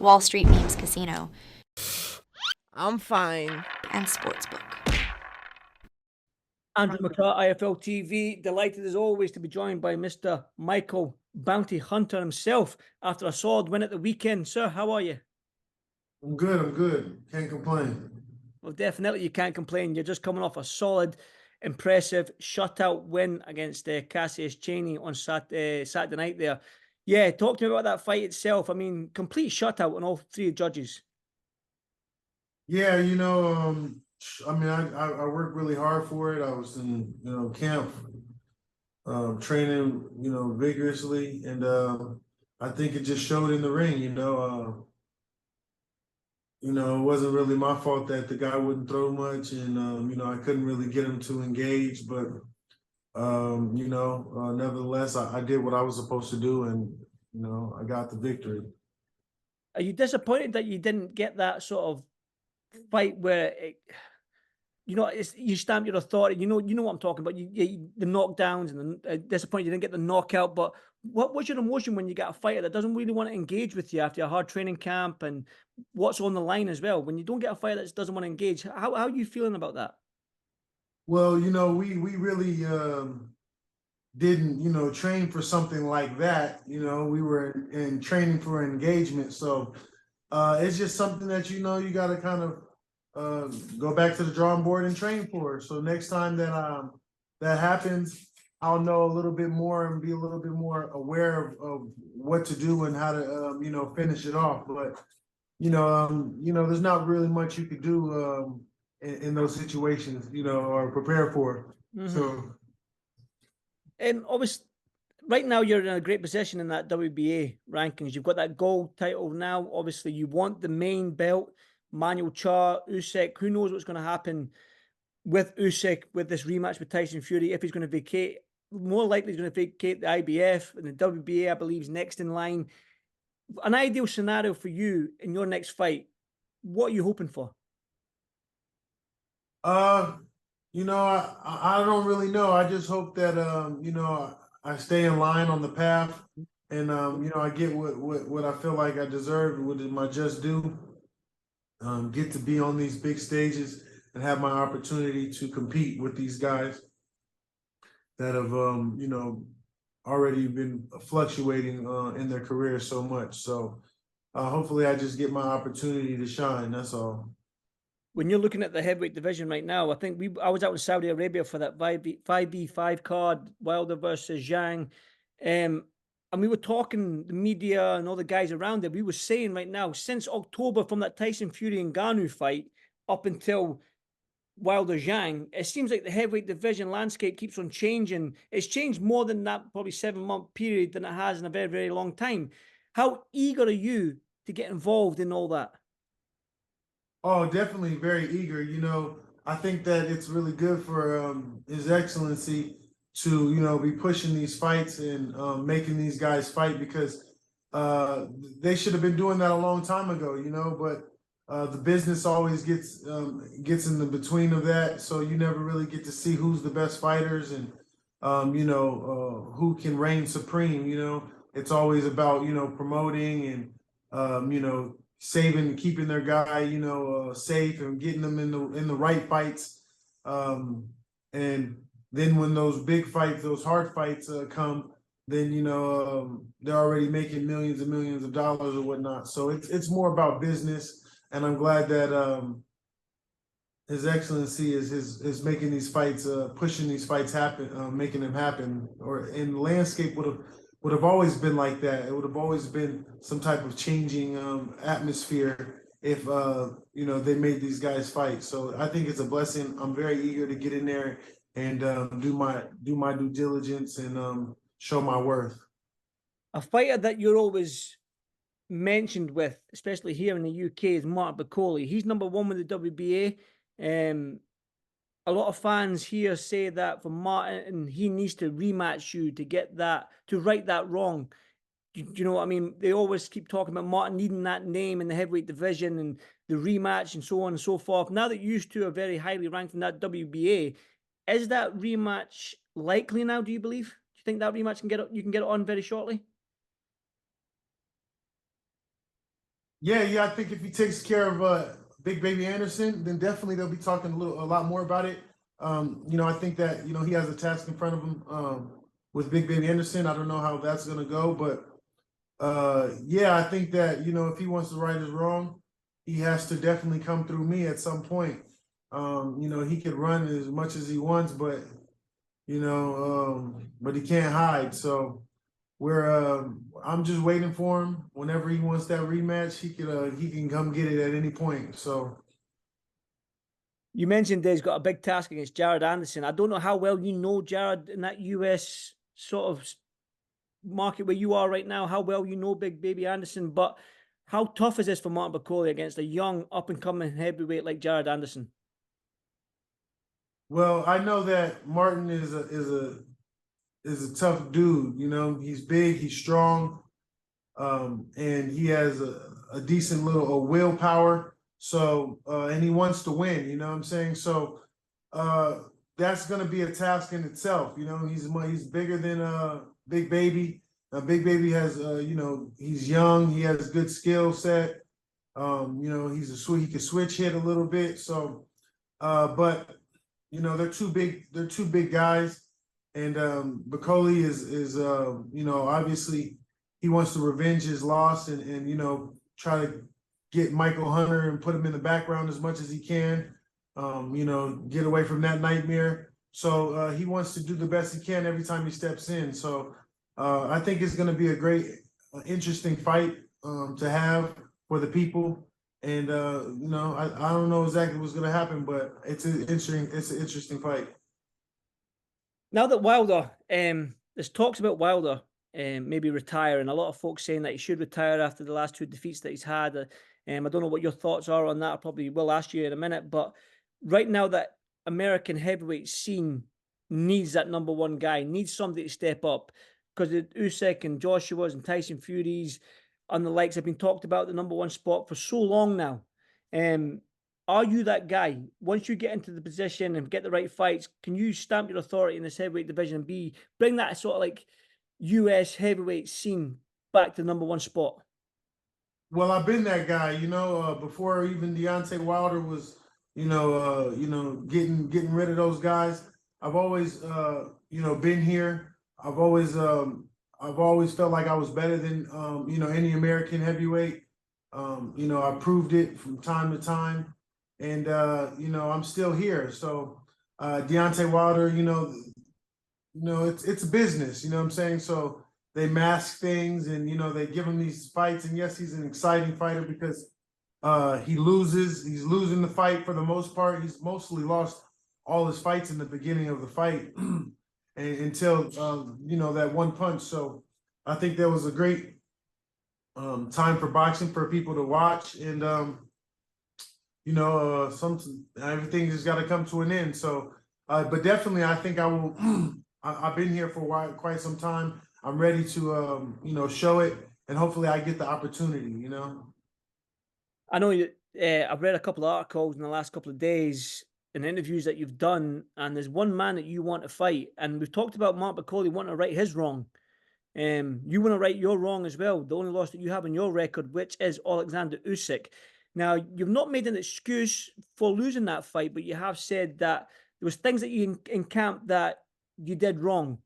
Wall Street Memes Casino I'm fine. and Sportsbook. Andrew McCART, iFLTV, delighted as always to be joined by Mr. Michael Bounty Hunter himself after a solid win at the weekend. Sir, how are you? I'm good. I'm good. Can't complain. Well, definitely you can't complain. You're just coming off a solid, impressive shutout win against Cassius Chaney on Saturday night there. Yeah, talk to me about that fight itself. I mean, complete shutout on all three judges. Yeah, I mean, I worked really hard for it. I was in, camp, training, vigorously, and I think it just showed in the ring. It wasn't really my fault that the guy wouldn't throw much, and I couldn't really get him to engage. But nevertheless, I did what I was supposed to do, and I got the victory. Are you disappointed that you didn't get that sort of fight where you stamp your authority? You know what I'm talking about. The knockdowns and the disappointed you didn't get the knockout. But what was your emotion when you get a fighter that doesn't really want to engage with you after a hard training camp and what's on the line as well? When you don't get a fighter that doesn't want to engage, how are you feeling about that? Well, we really didn't train for something like that. We were in training for engagement, so it's just something that you got to kind of go back to the drawing board and train for. So next time that that happens, I'll know a little bit more and be a little bit more aware of what to do and how to finish it off. But there's not really much you could do in those situations, or prepare for. Mm-hmm. So. And obviously, right now you're in a great position in that WBA rankings. You've got that gold title now. Obviously, you want the main belt. Manuel Charr, Usyk. Who knows what's going to happen with Usyk with this rematch with Tyson Fury? If he's going to vacate, more likely he's going to vacate the IBF, and the WBA, I believe, is next in line. An ideal scenario for you in your next fight. What are you hoping for? I don't really know. I just hope that I stay in line on the path, and I get what I feel like I deserve, what is my just due. Get to be on these big stages and have my opportunity to compete with these guys that have already been fluctuating in their careers so much. So hopefully I just get my opportunity to shine. That's all. When you're looking at the heavyweight division right now, I think I was out in Saudi Arabia for that 5v5 card, Wilder versus Zhang. And we were talking, the media and all the guys around there, we were saying right now, since October from that Tyson Fury and Ngannou fight up until Wilder Zhang, it seems like the heavyweight division landscape keeps on changing. It's changed more than that, probably 7-month period than it has in a very, very long time. How eager are you to get involved in all that? Oh, definitely very eager. I think that it's really good for His Excellency to, be pushing these fights and making these guys fight, because they should have been doing that a long time ago, but the business always gets in the between of that. So you never really get to see who's the best fighters and, who can reign supreme. It's always about, promoting and, keeping their guy, safe and getting them in the right fights. And then when those big fights, those hard fights come, then they're already making millions and millions of dollars or whatnot. So it's more about business, and I'm glad that His Excellency is making these fights, pushing these fights happen, making them happen. Or in the landscape would have always been like that. It would have always been some type of changing atmosphere if they made these guys fight. So I think it's a blessing. I'm very eager to get in there and do my due diligence and show my worth. A fighter that you're always mentioned with, especially here in the UK, is Martin Bakole. He's number one with the WBA. A lot of fans here say that for Martin, he needs to rematch you to get that, to right that wrong. Do you know what I mean? They always keep talking about Martin needing that name in the heavyweight division and the rematch and so on and so forth. Now that you two are very highly ranked in that WBA, is that rematch likely now, do you believe? Do you think that rematch you can get it on very shortly? Yeah. I think if he takes care of Big Baby Anderson, then definitely they'll be talking a lot more about it. I think that he has a task in front of him with Big Baby Anderson. I don't know how that's gonna go, but yeah, I think that if he wants to right his wrong, he has to definitely come through me at some point. He could run as much as he wants, but but he can't hide. So I'm just waiting for him. Whenever he wants that rematch, he can come get it at any point. So You mentioned he's got a big task against Jared Anderson. I don't know how well you know Jared in that US sort of market where you are right now, how well you know Big Baby Anderson, but how tough is this for Martin Bakole against a young up and coming heavyweight like Jared Anderson? well, I know that Martin is a tough dude. He's big, he's strong, and he has a decent little willpower. So and he wants to win. You know what I'm saying? So that's going to be a task in itself. He's bigger than Big Baby. Big Baby has he's young. He has good skill set. He can switch hit a little bit. So but they're two big guys, and Bakole is obviously he wants to revenge his loss and try to get Michael Hunter and put him in the background as much as he can. Get away from that nightmare. So he wants to do the best he can every time he steps in. So I think it's going to be a great, interesting fight to have for the people. And I don't know exactly what's going to happen, but it's an interesting fight. Now that Wilder, there's talks about Wilder maybe retiring. A lot of folks saying that he should retire after the last two defeats that he's had. I don't know what your thoughts are on that. I probably will ask you in a minute. But right now, that American heavyweight scene needs that number one guy, needs somebody to step up, because Usyk and Joshua's and Tyson Fury's and the likes have been talked about the number one spot for so long now. Are you that guy? Once you get into the position and get the right fights, can you stamp your authority in this heavyweight division and bring that sort of like US heavyweight scene back to the number one spot? Well, I've been that guy, before even Deontay Wilder was, getting rid of those guys. I've always, been here. I've always felt like I was better than, any American heavyweight. I proved it from time to time, and I'm still here. So, Deontay Wilder, it's a business. You know what I'm saying? So they mask things and they give him these fights, and yes, he's an exciting fighter because he's losing the fight for the most part. He's mostly lost all his fights in the beginning of the fight and until that one punch. So I think that was a great time for boxing for people to watch, and everything has got to come to an end. So but definitely I think I will I've been here for quite some time. I'm ready to, show it, and hopefully I get the opportunity. I know I've read a couple of articles in the last couple of days and interviews that you've done, and there's one man that you want to fight, and we've talked about Martin Bakole wanting to right his wrong. You want to right your wrong as well. The only loss that you have on your record, which is Oleksandr Usyk. Now, you've not made an excuse for losing that fight, but you have said that there was things that you in camp that you did wrong.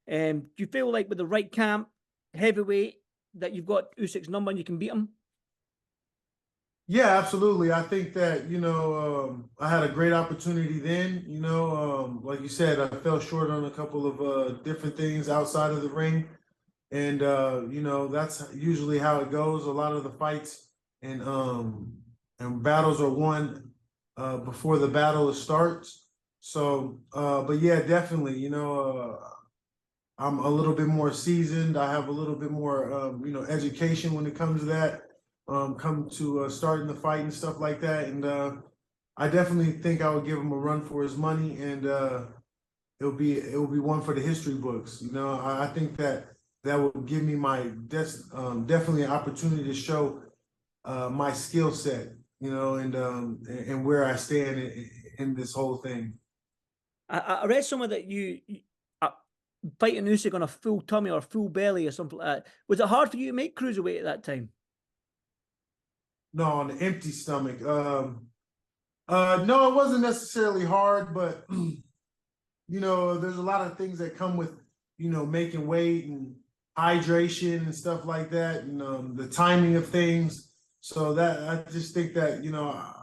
Do you feel like with the right camp, heavyweight, that you've got Usyk's number and you can beat him? Yeah, absolutely. I think that, I had a great opportunity then, like you said, I fell short on a couple of different things outside of the ring. And, that's usually how it goes. A lot of the fights and battles are won before the battle starts. So, but yeah, definitely, I'm a little bit more seasoned. I have a little bit more, education when it comes to that. Come to starting the fight and stuff like that. And I definitely think I would give him a run for his money, and it'll be one for the history books. I think that would give me definitely an opportunity to show my skill set, and where I stand in this whole thing. I read somewhere that you fighting Usyk on a full tummy or full belly or something like that. Was it hard for you to make cruiserweight at that time? No, on the empty stomach. No, it wasn't necessarily hard, but there's a lot of things that come with, making weight and hydration and stuff like that, and the timing of things. So that I just think that,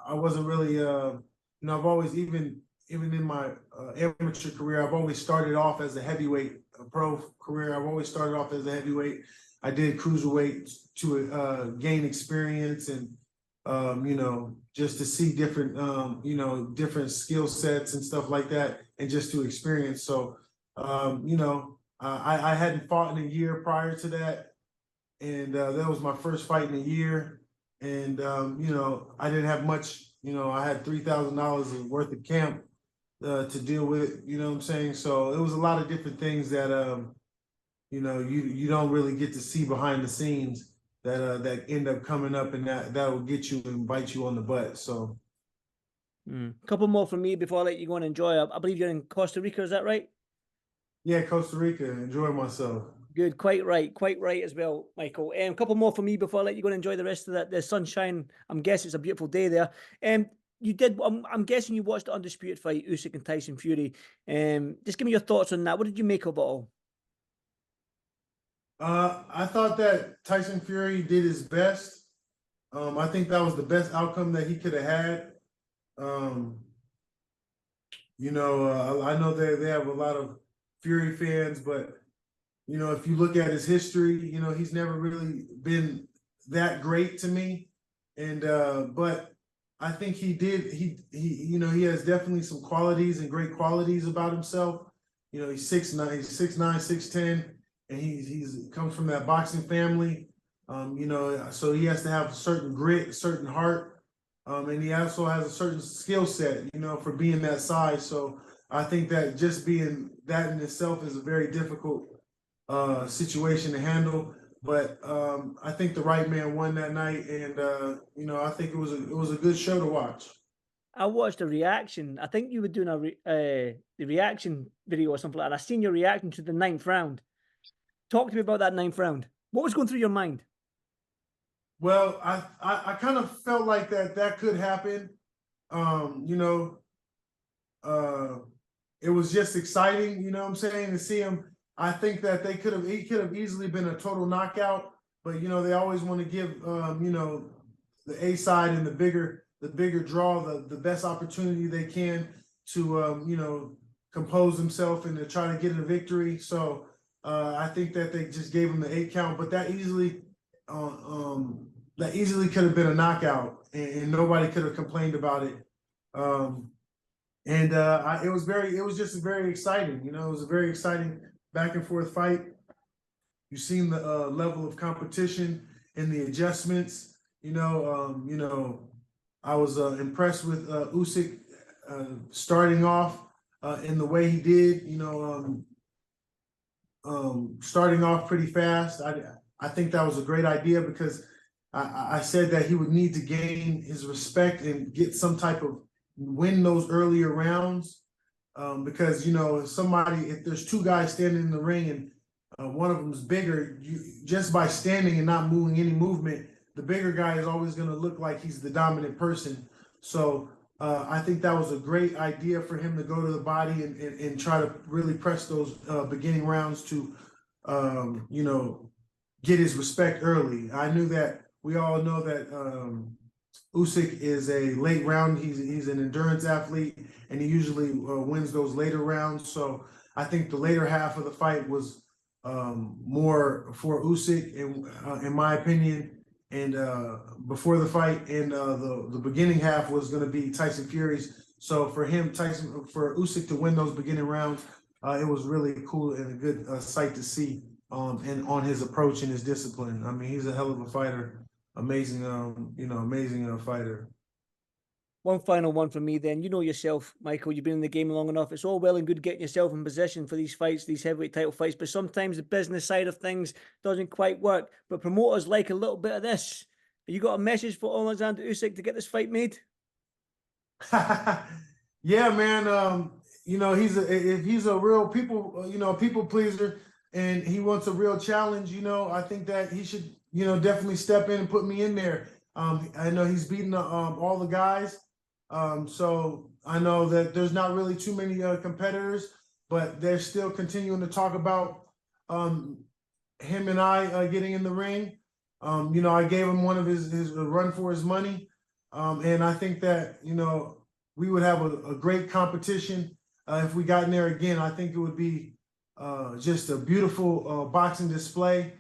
I wasn't really, I've always, even in my amateur career, I've always started off as a heavyweight. Pro career, I've always started off as a heavyweight. I did cruiserweight to gain experience and, just to see different, different skill sets and stuff like that, and just to experience. So, I hadn't fought in a year prior to that, and that was my first fight in a year. And I didn't have much. I had $3,000 worth of camp to deal with. You know what I'm saying? So it was a lot of different things that you don't really get to see behind the scenes that end up coming up, and that will get you and bite you on the butt. So. A couple more from me before I let you go and enjoy. I believe you're in Costa Rica, is that right? Yeah, Costa Rica. Enjoy myself. Good, quite right as well, Michael. A couple more from me before I let you go and enjoy the rest of the sunshine. I'm guessing it's a beautiful day there. You did. I'm guessing you watched the undisputed fight, Usyk and Tyson Fury. Just give me your thoughts on that. What did you make of it all? I thought that Tyson Fury did his best. I think that was the best outcome that he could have had. I know they have a lot of Fury fans, but if you look at his history, he's never really been that great to me. And but I think he has definitely some qualities and great qualities about himself. He's 6'9", 6'10", and he's comes from that boxing family. So he has to have a certain grit, a certain heart. And he also has a certain skill set, for being that size. So I think that just being that in itself is a very difficult situation to handle. But I think the right man won that night, and I think it was a good show to watch. I watched a reaction. I think you were doing the reaction video or something like that. I seen your reaction to the 9th round. Talk to me about that 9th round. What was going through your mind? Well, I kind of felt like that could happen. It was just exciting, you know what I'm saying, to see him. I think that he could have easily been a total knockout, but they always want to give the A side and the bigger draw the best opportunity they can to compose himself and to try to get a victory. So I think that they just gave him the 8 count, but that easily could have been a knockout, and nobody could have complained about it. It was just very exciting. It was a very exciting back and forth fight. You've seen the level of competition and the adjustments. I was impressed with Usyk starting off in the way he did. Starting off pretty fast. I think that was a great idea, because I said that he would need to gain his respect and get some type of win those earlier rounds, because if there's 2 guys standing in the ring and one of them is bigger, just by standing and not moving any movement, the bigger guy is always going to look like he's the dominant person. So I think that was a great idea for him to go to the body and try to really press those beginning rounds to get his respect early. I knew that we all know that Usyk is a late round. He's an endurance athlete, and he usually wins those later rounds. So I think the later half of the fight was more for Usyk, in my opinion. And before the fight, and the beginning half was going to be Tyson Fury's. So for Usyk to win those beginning rounds, it was really cool and a good sight to see. And on his approach and his discipline. I mean, he's a hell of a fighter. Amazing, amazing fighter. One final one from me then. You know yourself, Michael, you've been in the game long enough. It's all well and good getting yourself in position for these fights, these heavyweight title fights, but sometimes the business side of things doesn't quite work. But promoters like a little bit of this. You got a message for Oleksandr Usyk to get this fight made? Yeah, man. If he's a real people pleaser, and he wants a real challenge, I think that he should, definitely step in and put me in there. I know he's beaten all the guys. So I know that there's not really too many competitors, but they're still continuing to talk about him and I getting in the ring. You know, I gave him one of his run for his money. And I think that, you know, we would have a great competition if we got in there again. I think it would be just a beautiful boxing display.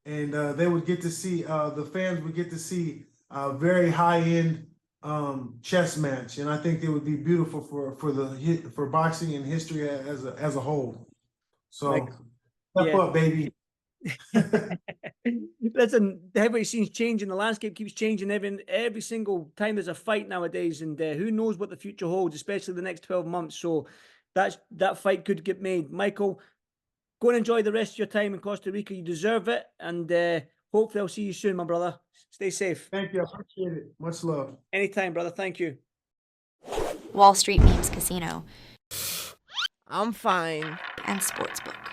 And they would get to see, the fans would get to see a very high-end chess match. And I think it would be beautiful for boxing and history as a whole. So Like, step up, baby. Listen, the heavyweight scene's changing. The landscape keeps changing every single time there's a fight nowadays, and who knows what the future holds, especially the next 12 months. So that fight could get made. Michael, go and enjoy the rest of your time in Costa Rica. You deserve it, and hopefully I'll see you soon, my brother. Stay safe. Thank you. I appreciate it. Much love. Anytime, brother. Thank you. Wall Street Memes Casino I'm fine. and Sportsbook.